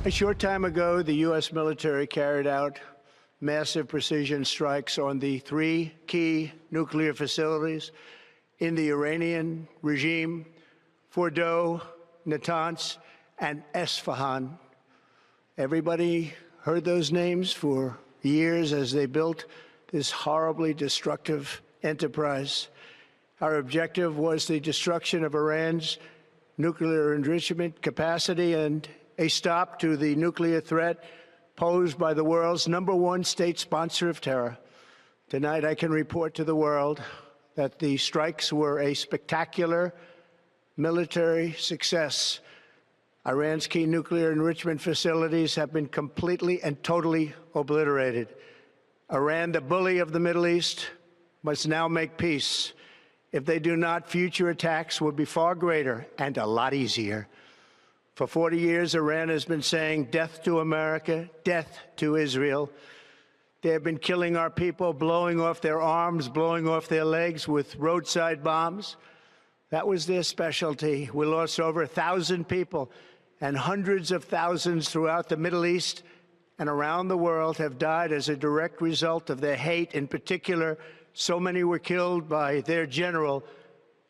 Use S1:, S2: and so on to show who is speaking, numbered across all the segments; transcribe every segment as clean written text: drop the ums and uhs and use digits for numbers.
S1: A short time ago, the U.S. military carried out massive precision strikes on the three key nuclear facilities in the Iranian regime: Fordow, Natanz, and Esfahan. Everybody heard those names for years as they built this horribly destructive enterprise. Our objective was the destruction of Iran's nuclear enrichment capacity and a stop to the nuclear threat posed by the world's #1 state sponsor of terror. Tonight, I can report to the world that the strikes were a spectacular military success. Iran's key nuclear enrichment facilities have been completely and totally obliterated. Iran, the bully of the Middle East, must now make peace. If they do not, future attacks will be far greater and a lot easier. For 40 years, Iran has been saying death to America, death to Israel. They have been killing our people, blowing off their arms, blowing off their legs with roadside bombs. That was their specialty. We lost over 1,000 people, and hundreds of thousands throughout the Middle East and around the world have died as a direct result of their hate. In particular, so many were killed by their general,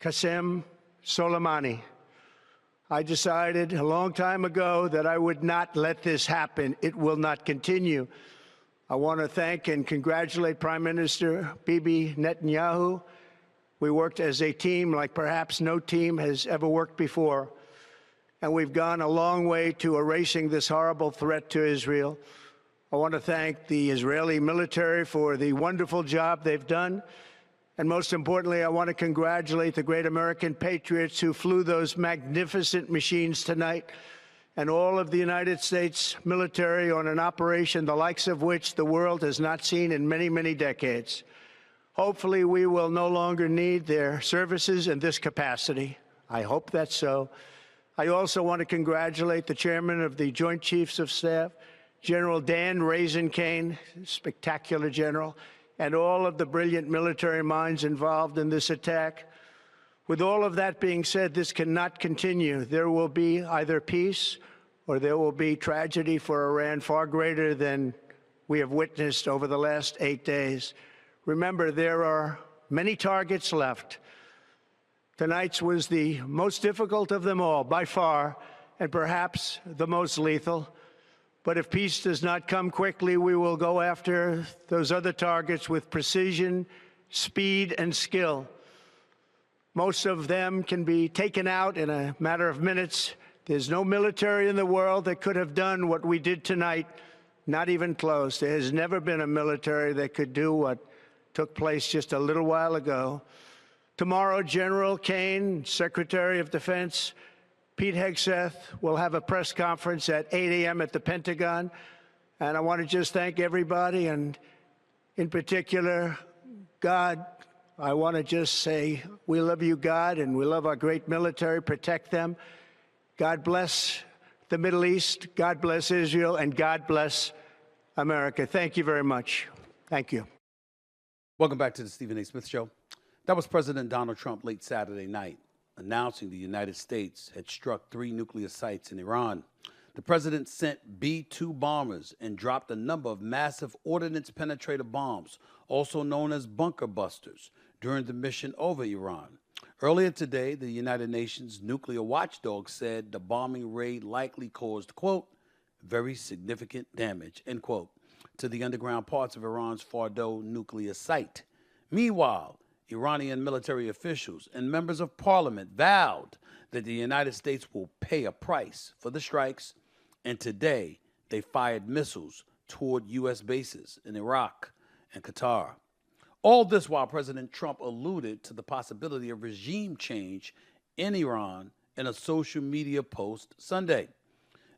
S1: Qasem Soleimani. I decided a long time ago that I would not let this happen. It will not continue. I want to thank and congratulate Prime Minister Bibi Netanyahu. We worked as a team like perhaps no team has ever worked before. And we've gone a long way to erasing this horrible threat to Israel. I want to thank the Israeli military for the wonderful job they've done. And most importantly, I want to congratulate the great American patriots who flew those magnificent machines tonight, and all of the United States military on an operation the likes of which the world has not seen in many, many decades. Hopefully, we will no longer need their services in this capacity. I hope that's so. I also want to congratulate the chairman of the Joint Chiefs of Staff, General Dan Raisin-Kane, spectacular general, and all of the brilliant military minds involved in this attack. With all of that being said, this cannot continue. There will be either peace or there will be tragedy for Iran far greater than we have witnessed over the last 8 days. Remember, there are many targets left. Tonight's was the most difficult of them all, by far, and perhaps the most lethal. But if peace does not come quickly, we will go after those other targets with precision, speed, and skill. Most of them can be taken out in a matter of minutes. There's no military in the world that could have done what we did tonight, not even close. There has never been a military that could do what took place just a little while ago. Tomorrow, General Kane, Secretary of Defense, Pete Hegseth will have a press conference at 8 a.m. at the Pentagon. And I want to just thank everybody, and in particular, God. I want to just say we love you, God, and we love our great military. Protect them. God bless the Middle East. God bless Israel. And God bless America. Thank you very much. Thank you.
S2: Welcome back to the Stephen A. Smith Show. That was President Donald Trump late Saturday night, announcing the United States had struck 3 nuclear sites in Iran. The president sent B-2 bombers and dropped a number of massive ordnance penetrator bombs, also known as bunker busters, during the mission over Iran. Earlier today, the United Nations nuclear watchdog said the bombing raid likely caused, quote, very significant damage, end quote, to the underground parts of Iran's Fordow nuclear site. Meanwhile, Iranian military officials and members of parliament vowed that the United States will pay a price for the strikes, and today they fired missiles toward U.S. bases in Iraq and Qatar. All this while President Trump alluded to the possibility of regime change in Iran in a social media post Sunday.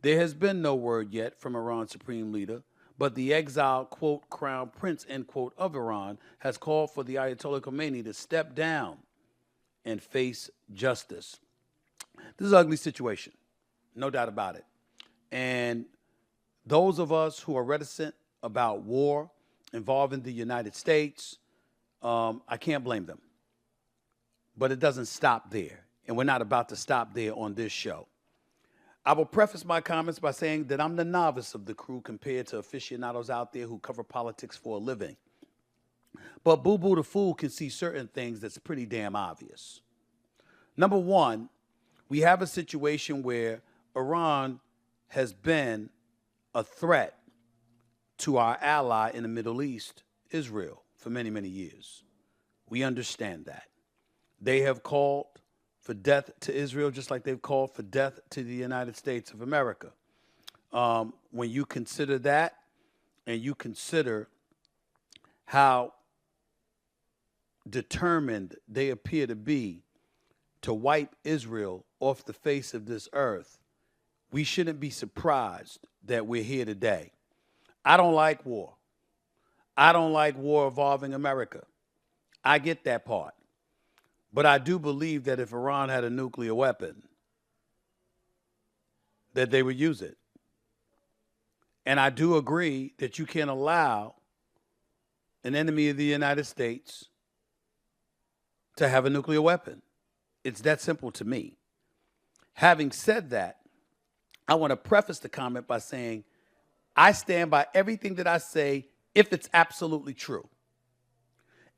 S2: There has been no word yet from Iran's supreme leader, but the exiled, quote, crown prince, end quote, of Iran has called for the Ayatollah Khomeini to step down and face justice. This is an ugly situation, no doubt about it. And those of us who are reticent about war involving the United States, I can't blame them. But it doesn't stop there, and we're not about to stop there on this show. I will preface my comments by saying that I'm the novice of the crew compared to aficionados out there who cover politics for a living. But Boo Boo the Fool can see certain things that's pretty damn obvious. Number one, we have a situation where Iran has been a threat to our ally in the Middle East, Israel, for many, many years. We understand that. They have called for death to Israel just like they've called for death to the United States of America. When you consider that and you consider how determined they appear to be to wipe Israel off the face of this earth, we shouldn't be surprised that we're here today. I don't like war. I don't like war involving America. I get that part. But I do believe that if Iran had a nuclear weapon, that they would use it. And I do agree that you can't allow an enemy of the United States to have a nuclear weapon. It's that simple to me. Having said that, I want to preface the comment by saying I stand by everything that I say if it's absolutely true.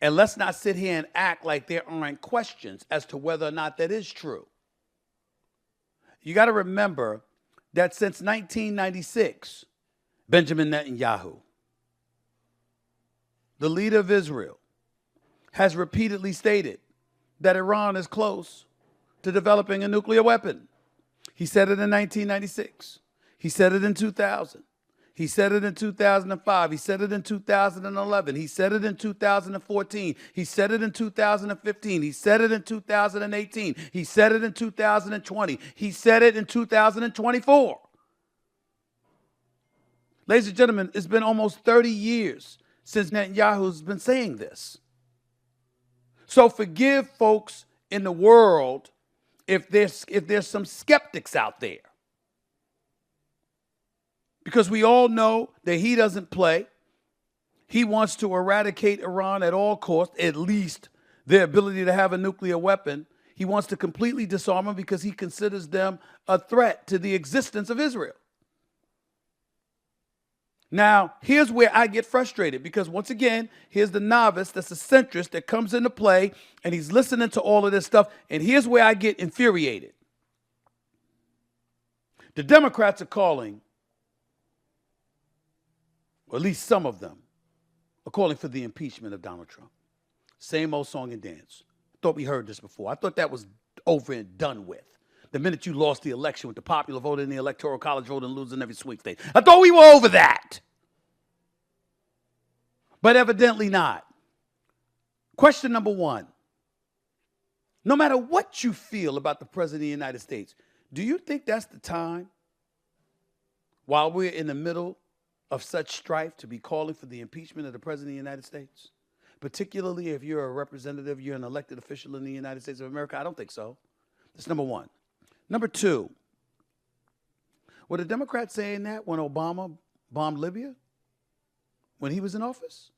S2: And let's not sit here and act like there aren't questions as to whether or not that is true. You got to remember that since 1996, Benjamin Netanyahu, the leader of Israel, has repeatedly stated that Iran is close to developing a nuclear weapon. He said it in 1996. He said it in 2000. He said it in 2005. He said it in 2011. He said it in 2014. He said it in 2015. He said it in 2018. He said it in 2020. He said it in 2024. Ladies and gentlemen, it's been almost 30 years since Netanyahu's been saying this. So forgive folks in the world if there's some skeptics out there. Because we all know that he doesn't play. He wants to eradicate Iran at all costs, at least their ability to have a nuclear weapon. He wants to completely disarm them because he considers them a threat to the existence of Israel. Now, here's where I get frustrated because, once again, here's the novice that's a centrist that comes into play, and he's listening to all of this stuff, and here's where I get infuriated. The Democrats are calling, or at least some of them, are calling for the impeachment of Donald Trump. Same old song and dance. Thought we heard this before. I thought that was over and done with. The minute you lost the election with the popular vote in the electoral college vote and losing every swing state. I thought we were over that. But evidently not. Question number one. No matter what you feel about the President of the United States, do you think that's the time, while we're in the middle of such strife, to be calling for the impeachment of the President of the United States? Particularly if you're a representative, you're an elected official in the United States of America? I don't think so. That's number one. Number two, were the Democrats saying that when Obama bombed Libya, when he was in office?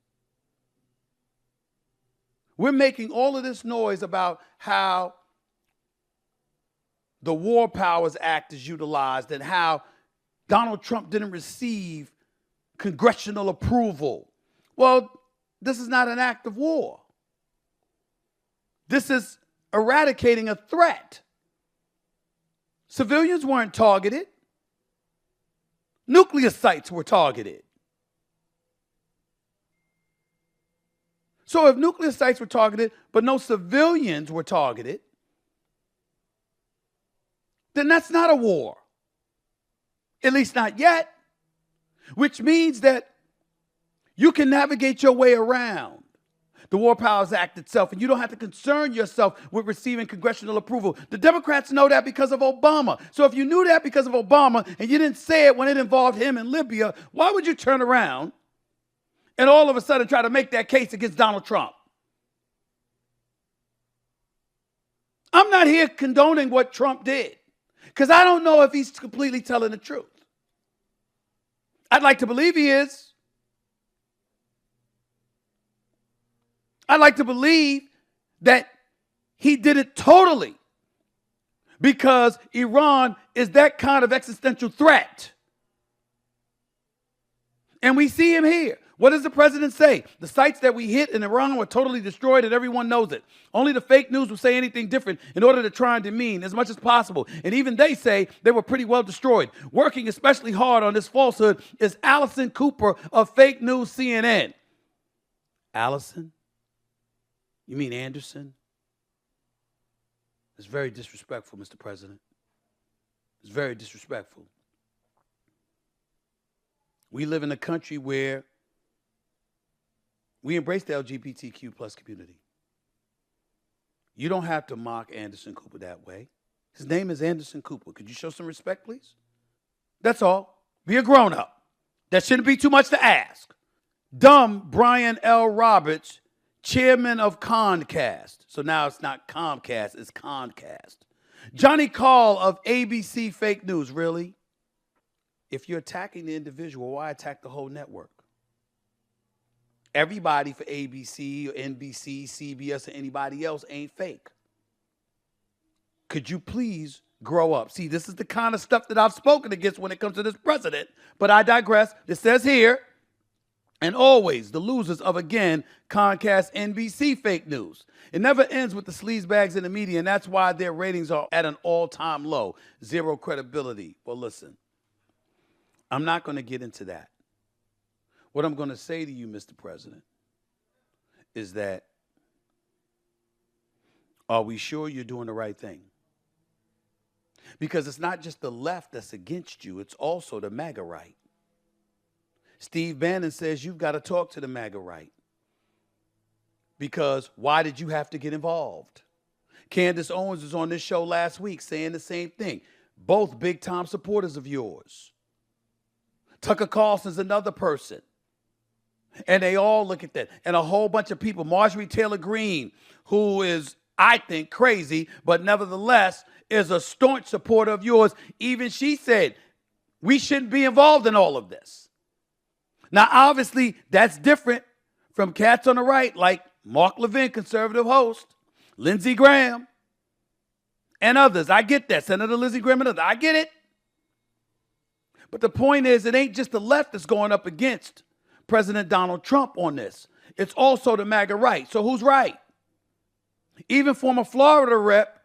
S2: We're making all of this noise about how the War Powers Act is utilized and how Donald Trump didn't receive congressional approval. Well, this is not an act of war. This is eradicating a threat. Civilians weren't targeted. Nuclear sites were targeted. So if nuclear sites were targeted, but no civilians were targeted, then that's not a war. At least not yet. Which means that you can navigate your way around the War Powers Act itself, and you don't have to concern yourself with receiving congressional approval. The Democrats know that because of Obama. So if you knew that because of Obama and you didn't say it when it involved him in Libya, why would you turn around and all of a sudden try to make that case against Donald Trump? I'm not here condoning what Trump did because I don't know if he's completely telling the truth. I'd like to believe he is. I'd like to believe that he did it totally because Iran is that kind of existential threat. And we see him here. What does the president say? The sites that we hit in Iran were totally destroyed and everyone knows it. Only the fake news will say anything different in order to try and demean as much as possible. And even they say they were pretty well destroyed. Working especially hard on this falsehood is Allison Cooper of Fake News CNN. Allison? You mean Anderson? It's very disrespectful, Mr. President. It's very disrespectful. We live in a country where we embrace the LGBTQ plus community. You don't have to mock Anderson Cooper that way. His name is Anderson Cooper. Could you show some respect, please? That's all. Be a grown-up. That shouldn't be too much to ask. Dumb Brian L. Roberts, chairman of Comcast. So now it's not Comcast, it's Comcast. Johnny Call of ABC Fake News. Really? If you're attacking the individual, why attack the whole network? Everybody for ABC or NBC, CBS, or anybody else ain't fake. Could you please grow up? See, this is the kind of stuff that I've spoken against when it comes to this president, but I digress. It says here, and always the losers of, again, Comcast, NBC fake news. It never ends with the sleazebags in the media, and that's why their ratings are at an all-time low. Zero credibility. Well, listen, I'm not going to get into that. What I'm going to say to you, Mr. President, is that, are we sure you're doing the right thing? Because it's not just the left that's against you, it's also the MAGA right. Steve Bannon says you've got to talk to the MAGA right. Because why did you have to get involved? Candace Owens was on this show last week saying the same thing. Both big-time supporters of yours. Tucker Carlson's another person. And they all look at that. And a whole bunch of people. Marjorie Taylor Greene, who is, I think, crazy, but nevertheless is a staunch supporter of yours. Even she said, we shouldn't be involved in all of this. Now, obviously, that's different from cats on the right, like Mark Levin, conservative host, Lindsey Graham, and others. I get that. Senator Lindsey Graham and others. I get it. But the point is, it ain't just the left that's going up against President Donald Trump on this. It's also the MAGA right. So who's right? Even former Florida rep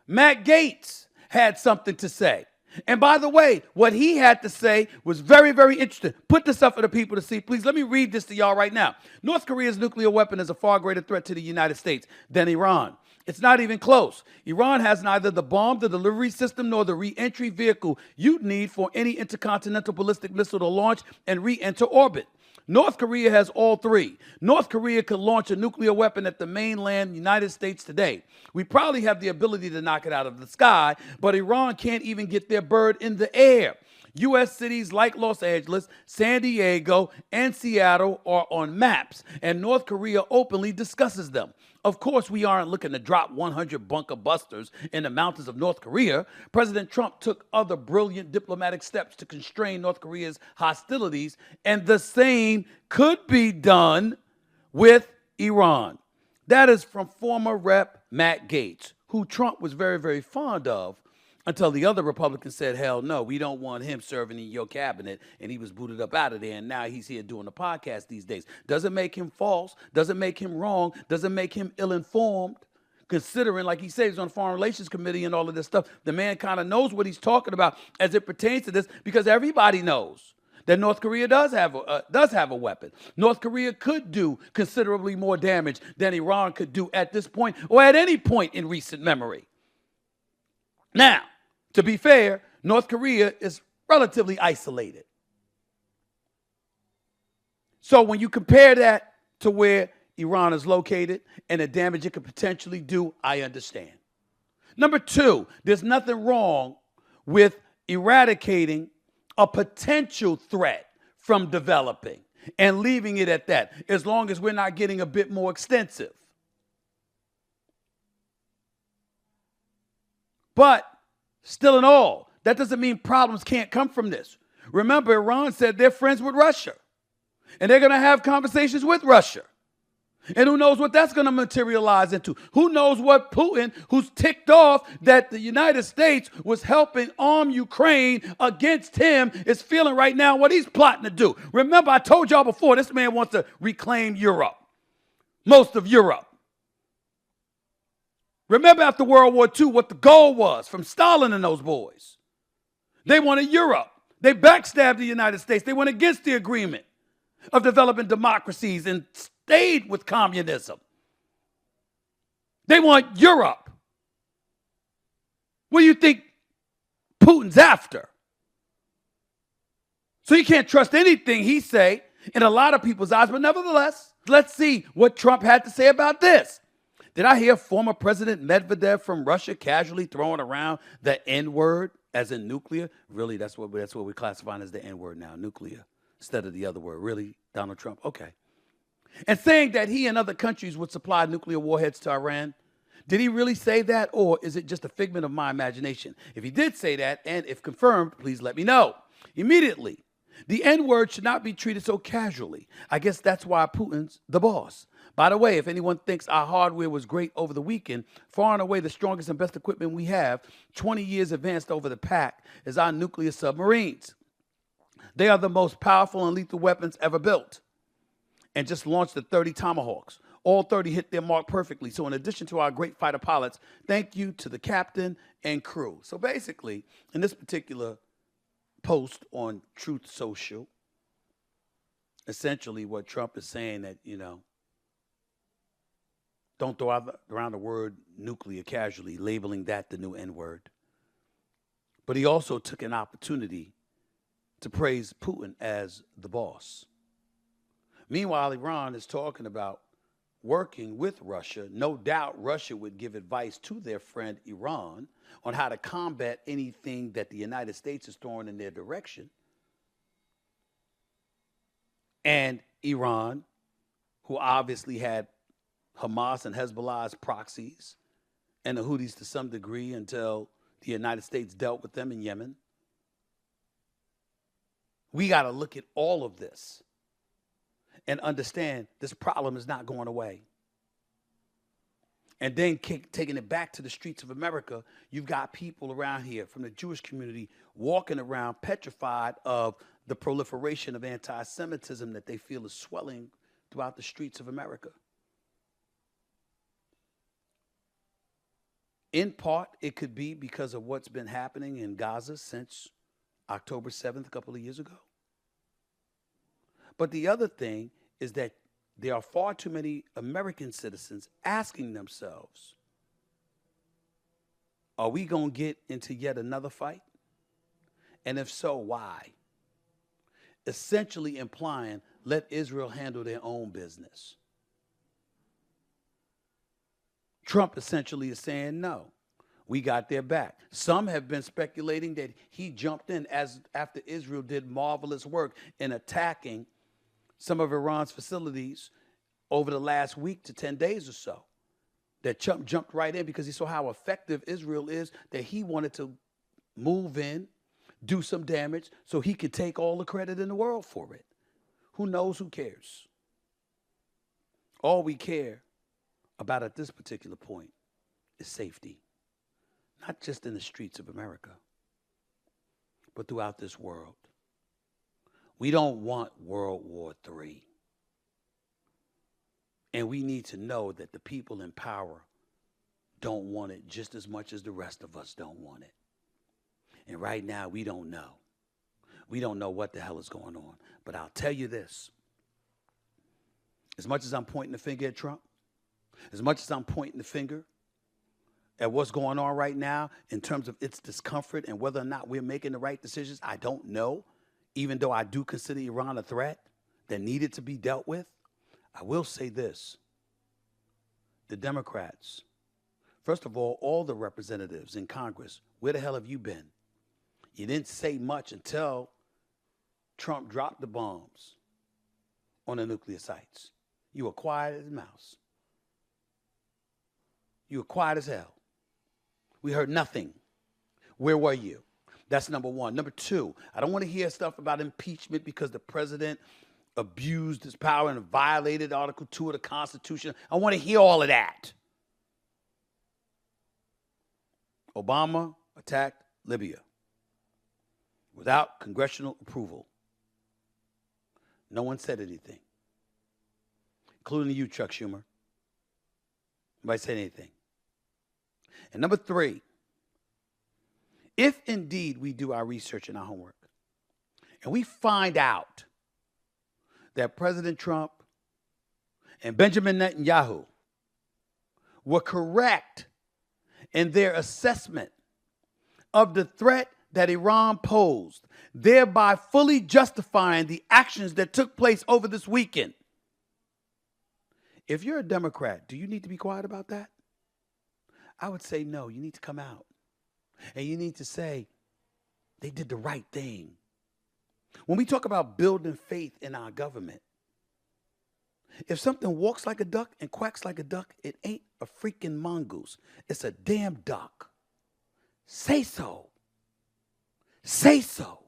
S2: Matt Gaetz had something to say. And by the way, what he had to say was very, very interesting. Put this up for the people to see. Please let me read this to y'all right now. North Korea's nuclear weapon is a far greater threat to the United States than Iran. It's not even close. Iran has neither the bomb, the delivery system, nor the re-entry vehicle you'd need for any intercontinental ballistic missile to launch and re-enter orbit. North Korea has all three. North Korea could launch a nuclear weapon at the mainland United States today. We probably have the ability to knock it out of the sky, but Iran can't even get their bird in the air. U.S. cities like Los Angeles, San Diego, and Seattle are on maps, and North Korea openly discusses them. Of course, we aren't looking to drop 100 bunker busters in the mountains of North Korea. President Trump took other brilliant diplomatic steps to constrain North Korea's hostilities, and the same could be done with Iran. That is from former Rep. Matt Gaetz, who Trump was very, very fond of, until the other Republicans said, hell no, we don't want him serving in your cabinet, and he was booted up out of there, and now he's here doing a podcast these days. Doesn't make him false, doesn't make him wrong, doesn't make him ill-informed, considering, like he says, he's on the Foreign Relations Committee and all of this stuff. The man kind of knows what he's talking about as it pertains to this, because everybody knows that North Korea does have a weapon. North Korea could do considerably more damage than Iran could do at this point or at any point in recent memory. Now, to be fair, North Korea is relatively isolated. So when you compare that to where Iran is located and the damage it could potentially do, I understand. Number two, there's nothing wrong with eradicating a potential threat from developing and leaving it at that, as long as we're not getting a bit more extensive. But still in all, that doesn't mean problems can't come from this. Remember, Iran said they're friends with Russia, and they're going to have conversations with Russia. And who knows what that's going to materialize into? Who knows what Putin, who's ticked off that the United States was helping arm Ukraine against him, is feeling right now what he's plotting to do. Remember, I told y'all before, this man wants to reclaim Europe, most of Europe. Remember after World War II what the goal was from Stalin and those boys. They wanted Europe. They backstabbed the United States. They went against the agreement of developing democracies and stayed with communism. They want Europe. What do you think Putin's after? So you can't trust anything he say in a lot of people's eyes, but nevertheless, let's see what Trump had to say about this. Did I hear former President Medvedev from Russia casually throwing around the N-word as in nuclear? Really, that's what we're classifying as the N-word now, nuclear, instead of the other word. Really, Donald Trump? Okay. And saying that he and other countries would supply nuclear warheads to Iran. Did he really say that, or is it just a figment of my imagination? If he did say that, and if confirmed, please let me know. Immediately, the N-word should not be treated so casually. I guess that's why Putin's the boss. By the way, if anyone thinks our hardware was great over the weekend, far and away the strongest and best equipment we have, 20 years advanced over the pack, is our nuclear submarines. They are the most powerful and lethal weapons ever built. And just launched the 30 Tomahawks. All 30 hit their mark perfectly. So in addition to our great fighter pilots, thank you to the captain and crew. So basically, in this particular post on Truth Social, essentially what Trump is saying that, don't throw around the word nuclear casually, labeling that the new N-word. But he also took an opportunity to praise Putin as the boss. Meanwhile, Iran is talking about working with Russia. No doubt Russia would give advice to their friend Iran on how to combat anything that the United States is throwing in their direction. And Iran, who obviously had Hamas and Hezbollah's proxies, and the Houthis to some degree until the United States dealt with them in Yemen. We got to look at all of this and understand this problem is not going away. And then taking it back to the streets of America, you've got people around here from the Jewish community walking around petrified of the proliferation of anti-Semitism that they feel is swelling throughout the streets of America. In part, it could be because of what's been happening in Gaza since October 7th, a couple of years ago. But the other thing is that there are far too many American citizens asking themselves, are we going to get into yet another fight? And if so, why? Essentially implying, let Israel handle their own business. Trump essentially is saying, no, we got their back. Some have been speculating that he jumped in after Israel did marvelous work in attacking some of Iran's facilities over the last week to 10 days or so. That Trump jumped right in because he saw how effective Israel is, that he wanted to move in, do some damage, so he could take all the credit in the world for it. Who knows? Who cares? All we care about at this particular point is safety, not just in the streets of America, but throughout this world. We don't want World War III. And we need to know that the people in power don't want it just as much as the rest of us don't want it. And right now, we don't know. We don't know what the hell is going on. But I'll tell you this. As much as I'm pointing the finger at Trump, as much as I'm pointing the finger at what's going on right now in terms of its discomfort and whether or not we're making the right decisions, I don't know, even though I do consider Iran a threat that needed to be dealt with. I will say this. The Democrats, first of all the representatives in Congress, where the hell have you been? You didn't say much until Trump dropped the bombs on the nuclear sites. You were quiet as a mouse. You were quiet as hell. We heard nothing. Where were you? That's number one. Number two, I don't want to hear stuff about impeachment because the president abused his power and violated Article 2 of the Constitution. I want to hear all of that. Obama attacked Libya without congressional approval. No one said anything, including you, Chuck Schumer. Nobody said anything. And number 3, if indeed we do our research and our homework, and we find out that President Trump and Benjamin Netanyahu were correct in their assessment of the threat that Iran posed, thereby fully justifying the actions that took place over this weekend. If you're a Democrat, do you need to be quiet about that? I would say no. You need to come out. And you need to say, they did the right thing. When we talk about building faith in our government, if something walks like a duck and quacks like a duck, it ain't a freaking mongoose. It's a damn duck. Say so. Say so.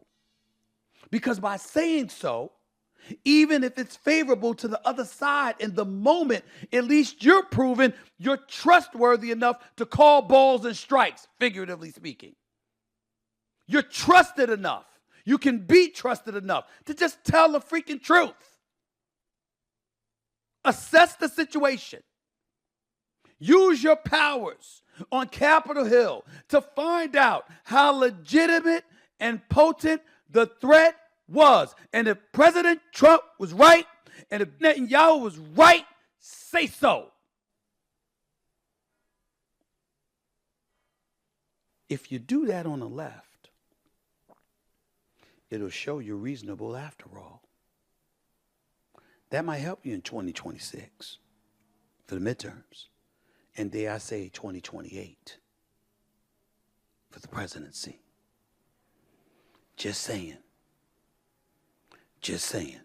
S2: Because by saying so, even if it's favorable to the other side in the moment, at least you're proving you're trustworthy enough to call balls and strikes, figuratively speaking. You're trusted enough. You can be trusted enough to just tell the freaking truth. Assess the situation. Use your powers on Capitol Hill to find out how legitimate and potent the threat was. And if President Trump was right, and if Netanyahu was right, say so. If you do that on the left, it'll show you're reasonable after all. That might help you in 2026 for the midterms. And dare I say 2028 for the presidency. Just saying. Just saying.